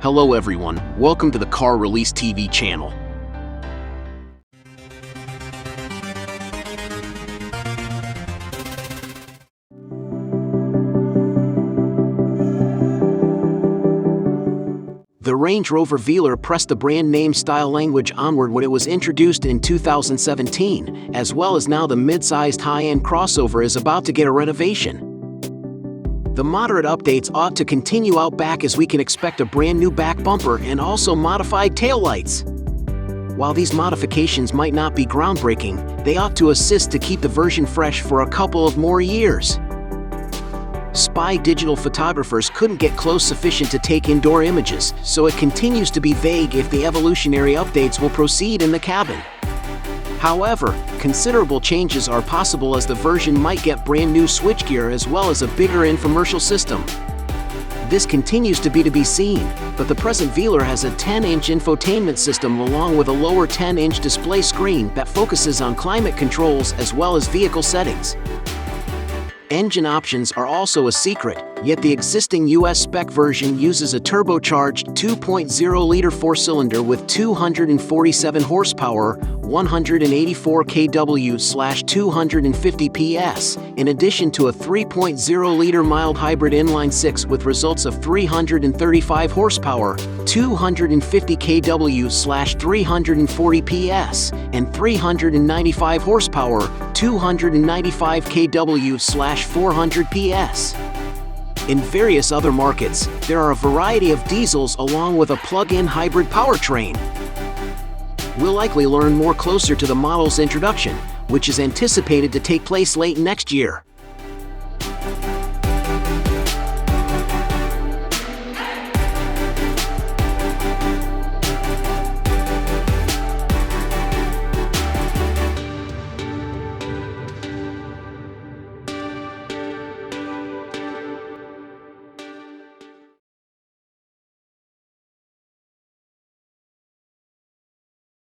Hello everyone, welcome to the Car Release TV channel. The Range Rover Velar pressed the brand name style language onward when it was introduced in 2017, as well as now the mid-sized high-end crossover is about to get a renovation. The moderate updates ought to continue out back as we can expect a brand new back bumper and also modified taillights. While these modifications might not be groundbreaking, they ought to assist to keep the version fresh for a couple of more years. Spy digital photographers couldn't get close sufficient to take indoor images, so it continues to be vague if the evolutionary updates will proceed in the cabin. However, considerable changes are possible as the version might get brand new switchgear as well as a bigger infomercial system. This continues to be seen, but the present Velar has a 10-inch infotainment system along with a lower 10-inch display screen that focuses on climate controls as well as vehicle settings. Engine options are also a secret, yet the existing US spec version uses a turbocharged 2.0-liter four-cylinder with 247 horsepower, 184 kW/250 PS, in addition to a 3.0-liter mild hybrid inline-six with results of 335 horsepower, 250 kW/340 PS, and 395 horsepower, 295 kW/400 PS. In various other markets, there are a variety of diesels along with a plug-in hybrid powertrain. We'll likely learn more closer to the model's introduction, which is anticipated to take place late next year.